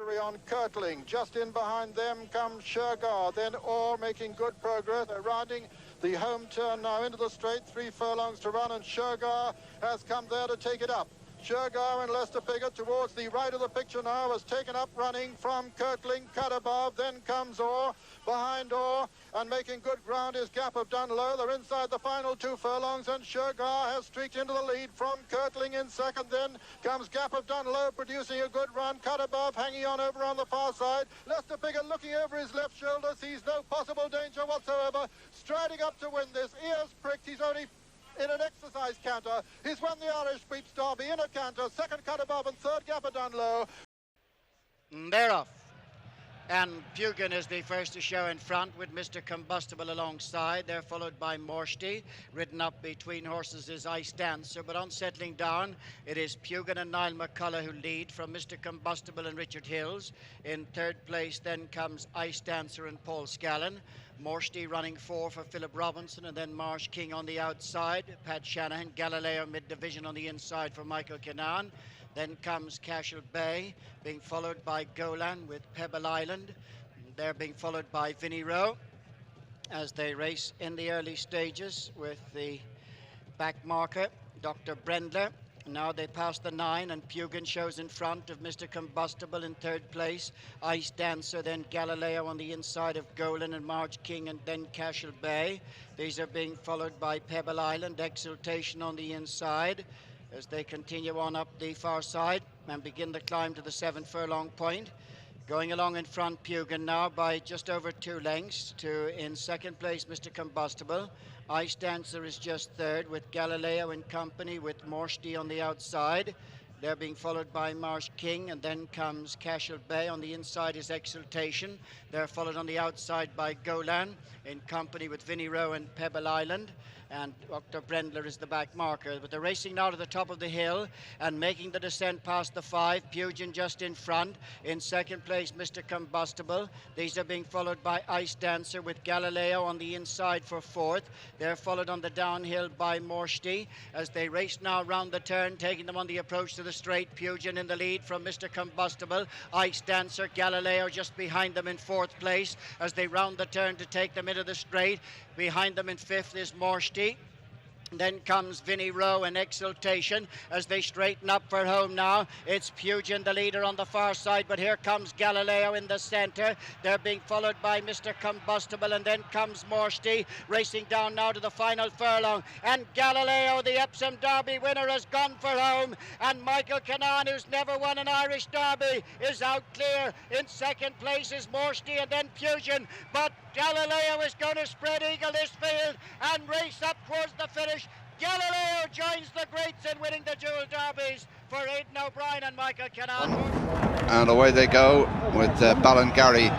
On Kirtling. Just in behind them comes Shergar, then Orr making good progress. They're rounding the home turn now into the straight, 3 furlongs to run, and Shergar has come there to take it up. Shergar and Lester Piggott towards the right of the picture now has taken up running from Kirtling, cut above, then comes Orr, behind Orr, and making good ground is Gap of Dunlow. They're inside the final 2 furlongs, and Shergar has streaked into the lead from Kirtling in second. Then comes Gap of Dunlow producing a good run, cut above, hanging on over on the far side. Lester Piggott looking over his left shoulder, sees no possible danger whatsoever, striding up to win this. Ears pricked, he's only in an exercise canter. He's won the Irish Sweeps Derby in a canter, second cut above and third Gap of Dunlow. They're off. And Pugin is the first to show in front with Mr. Combustible alongside. They're followed by Morshty. Ridden up between horses is Ice Dancer, but on settling down, it is Pugin and Niall McCullough who lead from Mr. Combustible and Richard Hills. In third place then comes Ice Dancer and Paul Scallon. Morshty running 4 for Philip Robinson, and then Marsh King on the outside. Pat Shanahan, Galileo mid-division on the inside for Michael Kinnan. Then comes Cashel Bay, being followed by Golan with Pebble Island. They're being followed by Vinnie Rowe as they race in the early stages with the back marker, Dr. Brendler. Now they pass the 9, and Pugin shows in front of Mr. Combustible in third place. Ice Dancer, then Galileo on the inside of Golan and Marge King, and then Cashel Bay. These are being followed by Pebble Island, Exultation on the inside, as they continue on up the far side and begin the climb to the 7 furlong point. Going along in front, Pugin now by just over 2 lengths to in second place Mr. Combustible. Ice Dancer is just third with Galileo in company with Morshty on the outside. They're being followed by Marsh King, and then comes Cashel Bay. On the inside is Exultation. They're followed on the outside by Golan in company with Vinnie Rowe and Pebble Island. And Dr. Brendler is the back marker. But they're racing now to the top of the hill and making the descent past the 5. Pugin just in front. In second place, Mr. Combustible. These are being followed by Ice Dancer with Galileo on the inside for 4th. They're followed on the downhill by Morshty as they race now round the turn, taking them on the approach to the straight. Pugin in the lead from Mr. Combustible. Ice Dancer, Galileo just behind them in 4th place as they round the turn to take them into the straight. Behind them in 5th is Morshty. Then comes Vinnie Rowe and Exultation as they straighten up for home now. It's Pugin, the leader, on the far side, but here comes Galileo in the centre. They're being followed by Mr. Combustible, and then comes Morshty racing down now to the final furlong. And Galileo, the Epsom Derby winner, has gone for home. And Michael Kinnan, who's never won an Irish Derby, is out clear. In second place is Morshty and then Pugin. But Galileo is going to spread eagle this field and race up towards the finish. Galileo joins the greats in winning the dual derbies for Aidan O'Brien and Michael Kinnan. And away they go with Ballingarry,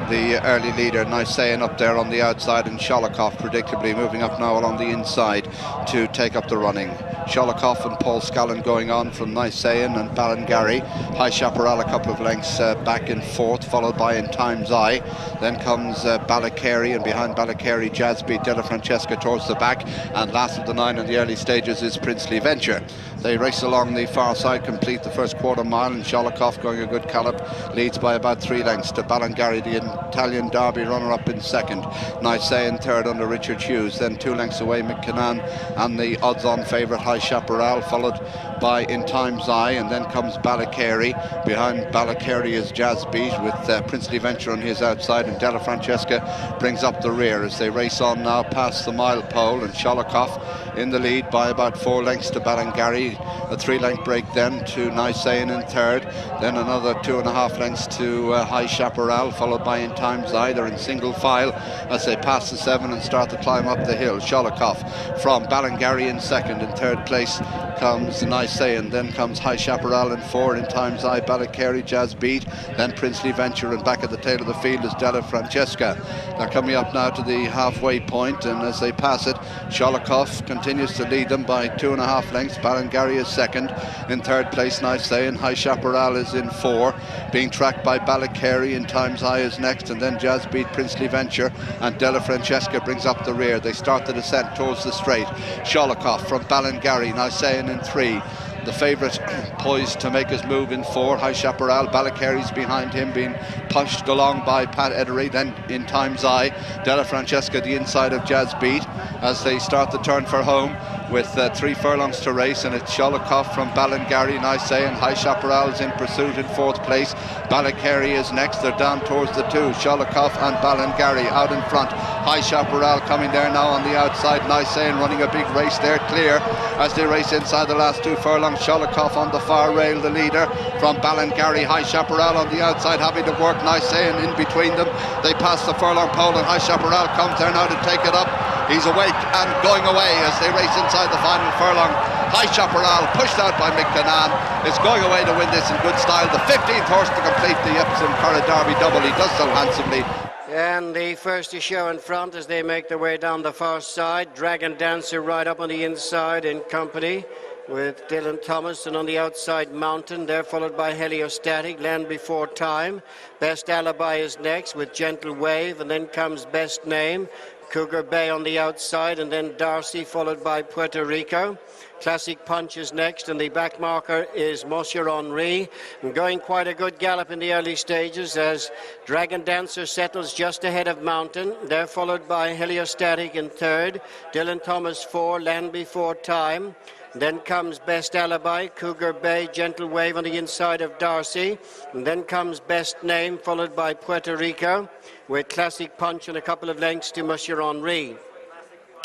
the early leader. Nice saying up there on the outside, and Sholikoff predictably moving up now along the inside to take up the running. Sholikoff and Paul Scallon going on from Nice Saying and Ballingarry. High Chaparral a couple of lengths back in 4th, followed by In Time's Eye. Then comes Ballacary, and behind Ballacary, Jazzbeat, Della Francesca towards the back. And last of the 9 in the early stages is Princely Venture. They race along the far side, complete the first quarter mile, and Sholikoff going a good gallop leads by about 3 lengths to Ballingarry, the Italian Derby runner-up in second. Nice Saying third under Richard Hughes. Then 2 lengths away McKinnon and the odds-on favourite High Chaparral, followed by In Time's Eye, and then comes Ballacary. Behind Ballacary is Jazzbeat with Princely Venture on his outside, and Della Francesca brings up the rear as they race on now past the mile pole, and Sholikoff in the lead by about 4 lengths to Ballingarry. A 3-length break then to Nice Saying in third, then another 2.5 lengths to High Chaparral, followed by In Time's Eye. They're in single file as they pass the 7 and start to climb up the hill. Sholikoff from Ballingarry in second. In third place comes Nice Saying, then comes High Chaparral in 4, In Time's Eye, Ballacary, Jazzbeat, then Princely Venture, and back at the tail of the field is Della Francesca. They're coming up now to the halfway point, and as they pass it, Sholikoff continues to lead them by 2.5 lengths. Ballingarry is second. In third place, Nice Saying. High Chaparral is in 4, being tracked by Ballacary. In Time's Eye is next, and then Jazzbeat, Princely Venture, and Della Francesca brings up the rear. They start the descent towards the straight. Sholikoff from Ballingarry, Nice Saying in 3. the favourite poised to make his move in 4. High Chaparral, Balakerry's behind him, being pushed along by Pat Edery. Then in Time's Eye, Della Francesca the inside of Jazz Beat as they start the turn for home with 3 furlongs to race, and it's Sholikoff from Ballingarry, nice say, and High Chaparral's in pursuit in 4th place. Balakerry is next. They're down towards the 2. Sholikoff and Ballingarry out in front. High Chaparral coming there now on the outside, nice say, and running a big race there, clear as they race inside the last 2 furlongs. Sholikoff on the far rail, the leader from Ballingarry. High Chaparral on the outside having to work, nice say, and in between them they pass the furlong pole, and High Chaparral comes there now to take it up. He's awake and going away as they race inside the final furlong. High Chaparral, pushed out by Mick Canaan, is going away to win this in good style. The 15th horse to complete the Epsom Curragh Derby double. He does so handsomely. And the first to show in front as they make their way down the far side. Dragon Dancer right up on the inside in company with Dylan Thomas, and on the outside Mountain. They're followed by Heliostatic, Land Before Time. Best Alibi is next with Gentle Wave, and then comes Best Name. Cougar Bay on the outside, and then Darcy followed by Puerto Rico. Classic Punch is next, and the back marker is Monsieur Henri. And going quite a good gallop in the early stages as Dragon Dancer settles just ahead of Mountain. They're followed by Heliostatic in 3rd. Dylan Thomas 4, Land Before Time. Then comes Best Alibi, Cougar Bay, Gentle Wave on the inside of Darcy. And then comes Best Name, followed by Puerto Rico, with Classic Punch and a couple of lengths to Monsieur Henri.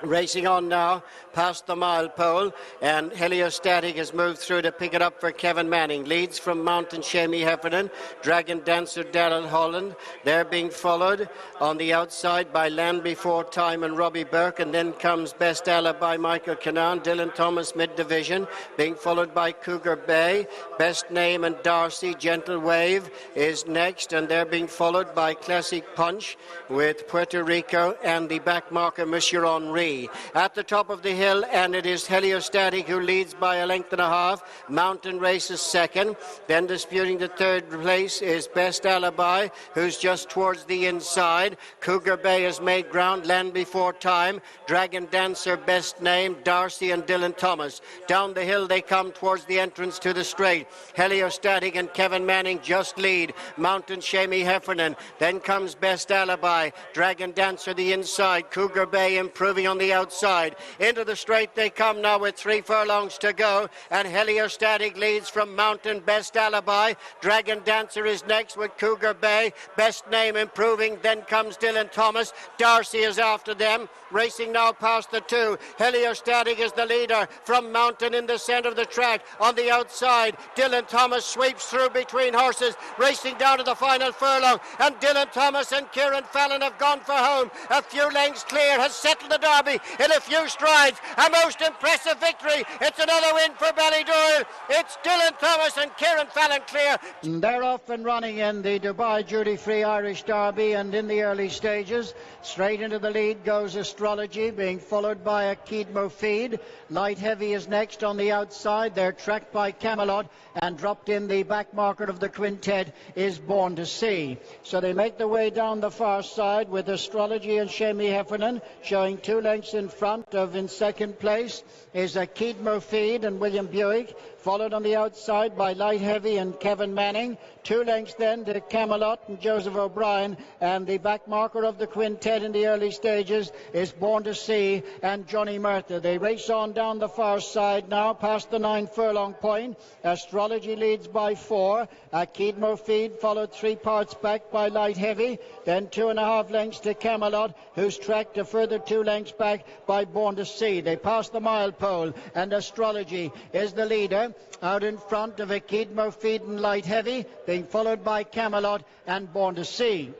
Racing on now past the mile pole, and Heliostatic has moved through to pick it up for Kevin Manning. Leads from Mountain Shamey Heffernan, Dragon Dancer Darrell Holland. They're being followed on the outside by Land Before Time and Robbie Burke, and then comes Best Alibi Michael Canaan. Dylan Thomas mid-division, being followed by Cougar Bay, Best Name and Darcy. Gentle Wave is next, and they're being followed by Classic Punch with Puerto Rico and the back marker Monsieur Henri. At the top of the hill, and it is Heliostatic who leads by a length and a half. Mountain races 2nd. Then disputing the 3rd place is Best Alibi, who's just towards the inside. Cougar Bay has made ground. Land Before Time, Dragon Dancer, Best Name, Darcy and Dylan Thomas. Down the hill they come towards the entrance to the straight. Heliostatic and Kevin Manning just lead. Mountain Shamey Heffernan. Then comes Best Alibi. Dragon Dancer the inside. Cougar Bay improving on the outside. Into the straight they come now with 3 furlongs to go, and Heliostatic leads from Mountain. Best Alibi. Dragon Dancer is next with Cougar Bay. Best Name improving. Then comes Dylan Thomas. Darcy is after them. Racing now past the 2. Heliostatic is the leader from Mountain in the centre of the track. On the outside, Dylan Thomas sweeps through between horses, racing down to the final furlong, and Dylan Thomas and Kieran Fallon have gone for home. A few lengths clear, has settled the Derby in a few strides. A most impressive victory. It's another win for Ballydoyle. It's Dylan Thomas and Kieran Fallon clear. They're off and running in the Dubai Duty-Free Irish Derby, and in the early stages, straight into the lead goes Astrology, being followed by Akid Mofid. Light Heavy is next on the outside. They're tracked by Camelot, and dropped in the back marker of the quintet is Born to See. So they make their way down the far side with Astrology and Shamey Heffernan showing 2 lengths in front of. In 2nd place is Akid Mofid and William Buick, followed on the outside by Light Heavy and Kevin Manning. 2 lengths then to Camelot and Joseph O'Brien, and the back marker of the quintet in the early stages is Born to See and Johnny Murtha. They race on down the far side now past the 9 furlong point. Astrology leads by 4. Akid Mofid followed 3 parts back by Light Heavy, then 2.5 lengths to Camelot, who's tracked a further 2 lengths back by Born to See. They pass the mile pole, and Astrology is the leader out in front of Akid Mofid and Light Heavy, being followed by Camelot and Born to See.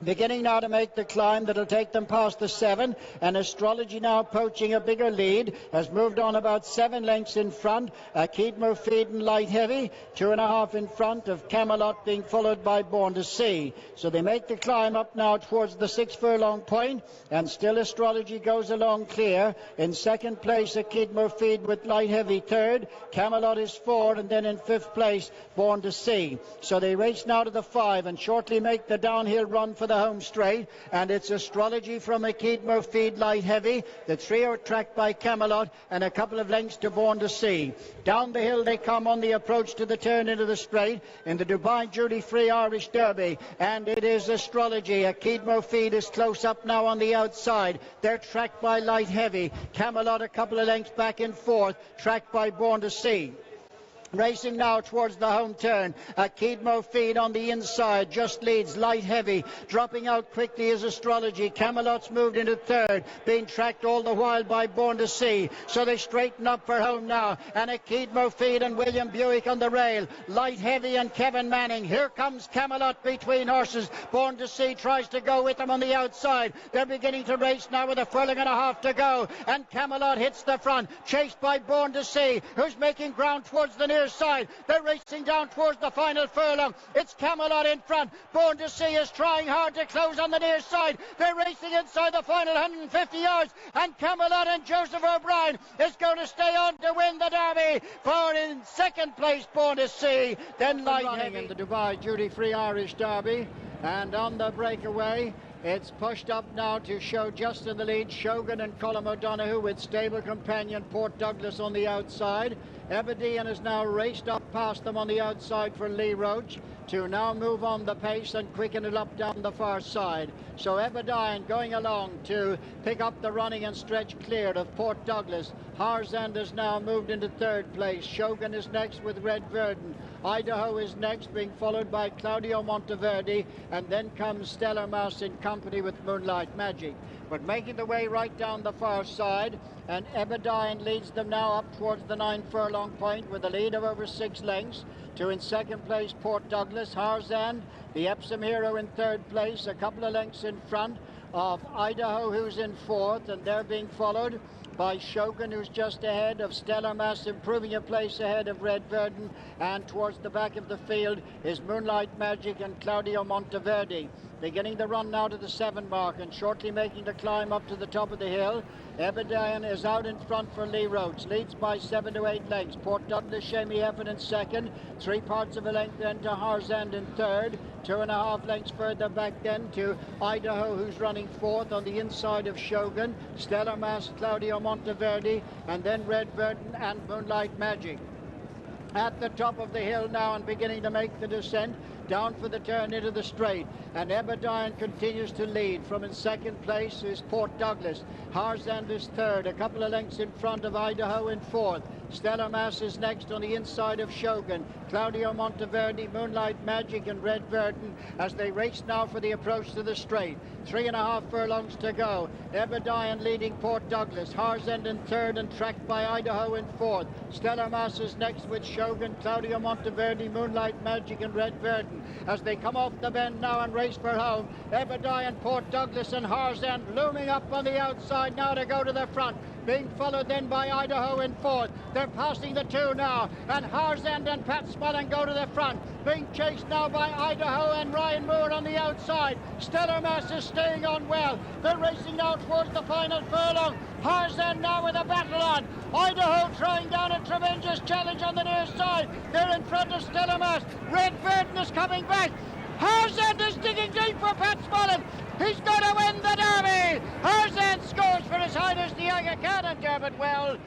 Beginning now to make the climb that'll take them past the 7, and Astrology now poaching a bigger lead, has moved on about 7 lengths in front. Akid Mofid and Light Heavy, 2.5 in front of Camelot, being followed by Born to See. So they make the climb up now towards the 6 furlong point, and still Astrology goes along clear. In 2nd place Akid Mofid with Light Heavy 3rd. Camelot is 4, and then in 5th place Born to See. So they race now to the 5 and shortly make the downhill run for the the home straight, and it's Astrology from Akidmo Feed Light Heavy. The three are tracked by Camelot, and a couple of lengths to Born to Sea. Down the hill they come on the approach to the turn into the straight in the Dubai Duty Free Irish Derby, and it is Astrology. Akidmo Feed is close up now on the outside. They're tracked by Light Heavy. Camelot a couple of lengths back in fourth, tracked by Born to Sea. Racing now towards the home turn. Akidmo Feed on the inside just leads Light Heavy. Dropping out quickly is Astrology. Camelot's moved into third, being tracked all the while by Born to Sea. So they straighten up for home now. And Akidmo Feed and William Buick on the rail. Light Heavy and Kevin Manning. Here comes Camelot between horses. Born to Sea tries to go with them on the outside. They're beginning to race now with a furlong and a half to go. And Camelot hits the front, chased by Born to Sea, who's making ground towards the near side. They're racing down towards the final furlong. It's Camelot in front. Born to Sea is trying hard to close on the near side. They're racing inside the final 150 yards, and Camelot and Joseph O'Brien is going to stay on to win the Derby. For in second place Born to Sea, then Light Heavy in the Dubai Duty Free Irish Derby. And on the breakaway, it's pushed up now to show just in the lead Shogun and Colm O'Donoghue, with stable companion Port Douglas on the outside. Ebadian has now raced up past them on the outside for Lee Roach to now move on the pace and quicken it up down the far side. So Ebadian going along to pick up the running and stretch clear of Port Douglas. Harzand has now moved into third place. Shogun is next with Red Verdon. Idaho is next, being followed by Claudio Monteverde, and then comes Stellar Mass in company with Moonlight Magic. But making the way right down the far side, and Ebadian leads them now up towards the 9 furlong point with a lead of over 6 lengths. To in second place Port Douglas. Harzand, the Epsom hero, in third place, a couple of lengths in front of Idaho, who's in fourth, and they're being followed by Shogun, who's just ahead of Stellar Mass, improving a place ahead of Red Verdon, and towards the back of the field is Moonlight Magic and Claudio Monteverde. Beginning the run now to the 7 mark and shortly making the climb up to the top of the hill. Ebadian is out in front for Lee Roach, leads by 7 to 8 lengths. Port Douglas, Shamey Effort in second, 3 parts of a length then to Harzand in third, 2.5 lengths further back then to Idaho, who's running fourth on the inside of Shogun, Stellar Mass, Claudio Monteverde, and then Red Verdon and Moonlight Magic. At the top of the hill now and beginning to make the descent down for the turn into the straight, and Ebadian continues to lead. From in second place is Port Douglas. Harzand is third, a couple of lengths in front of Idaho in fourth. Stellar Mass is next on the inside of Shogun. Claudio Monteverde, Moonlight Magic and Red Verdon as they race now for the approach to the straight. 3.5 furlongs to go. Ebadian leading Port Douglas. Harzand in third and tracked by Idaho in fourth. Stellar Mass is next with Shogun, Claudio Monteverde, Moonlight Magic and Red Verdon as they come off the bend now and race for home. Ebadian, Port Douglas and Harzand looming up on the outside now to go to the front, being followed then by Idaho in fourth. They're passing the 2 now, and Harzand and Pat Smullen go to the front, being chased now by Idaho and Ryan Moore on the outside. Stellar Mass is staying on well. They're racing now towards the final furlong. Harzand now with a battle on. Idaho throwing down a tremendous challenge on the near side. They're in front of Stellar Mass. Red Verdon is coming back. Harzand is digging deep for Pat Smullen. He's going to win the Derby. Harzand scores for His Highness the Aga Khan and Dermot Well.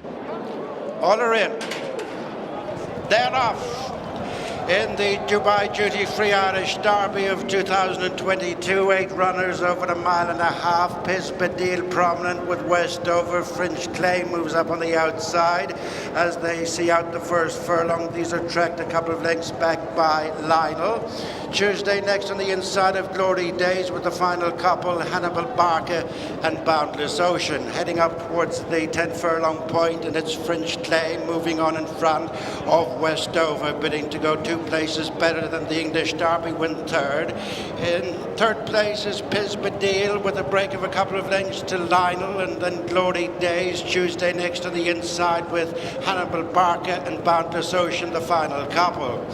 All are in. They're off in the Dubai Duty Free Irish Derby of 2022. 8 runners over 1.5 miles. Pisbadil prominent with Westover. French Clay moves up on the outside as they see out the first furlong. These are tracked a couple of lengths back by Lionel. Tuesday next on the inside of Glory Days with the final couple, Hannibal Barker and Boundless Ocean. Heading up towards the 10 furlong point, and it's French Clay moving on in front of Westover, bidding to go 2 places better than the English Derby, win third. In third place is Pisbadil with a break of a couple of lengths to Lionel, and then Glory Days Tuesday next on the inside with Hannibal Barker and Boundless Ocean, the final couple.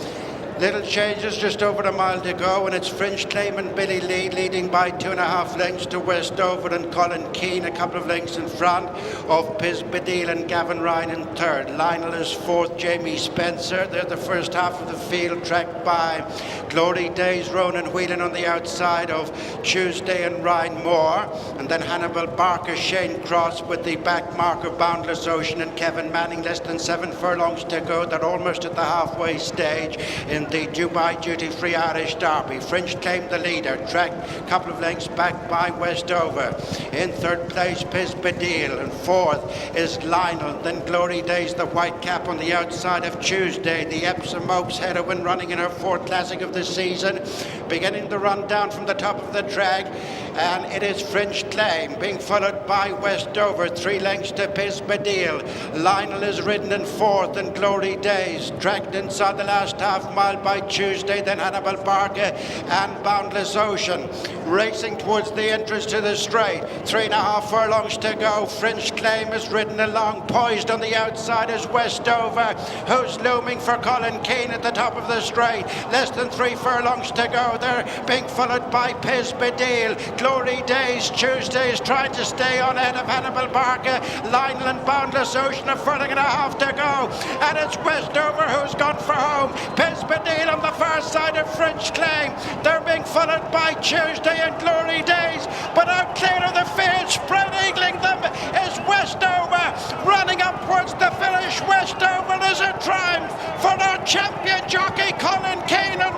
Little changes, just over a mile to go, and it's French Claim and Billy Lee leading by 2.5 lengths to Westover and Colin Keane, a couple of lengths in front of Pisbadil and Gavin Ryan in third. Lionel is fourth, Jamie Spencer. They're the first half of the field, tracked by Glory Days, Ronan Whelan on the outside of Tuesday and Ryan Moore, and then Hannibal Barker, Shane Cross with the back marker Boundless Ocean, and Kevin Manning less than 7 furlongs to go. They're almost at the halfway stage in the Dubai Duty Free Irish Derby. French Claim the leader, tracked a couple of lengths back by Westover. In third place, Pisbadil, and fourth is Lionel. Then Glory Days, the white cap on the outside of Tuesday. The Epsom Oaks heroine running in her fourth classic of the season, beginning to run down from the top of the drag, and it is French Claim being followed by Westover, 3 lengths to Pisbadil. Lionel is ridden in fourth, and Glory Days tracked inside the last half mile by Tuesday, then Hannibal Barker and Boundless Ocean. Racing towards the entrance to the straight, 3.5 furlongs to go. French Claim is ridden along, poised on the outside is Westover, who's looming for Colin Keane at the top of the straight. Less than 3 furlongs to go. They're being followed by Pisbadil. Glory Days, Tuesday is trying to stay on ahead of Hannibal Barker. Lionel and Boundless Ocean, a furlong and a half to go, and it's Westover who's gone for home. Pisbadil on the far side of French Claim. They're being followed by Tuesday and Glory Days, but out clear of the field, spread eagling them is Westover. Running up towards the finish, Westover is a triumph for our champion jockey Colin Keane, and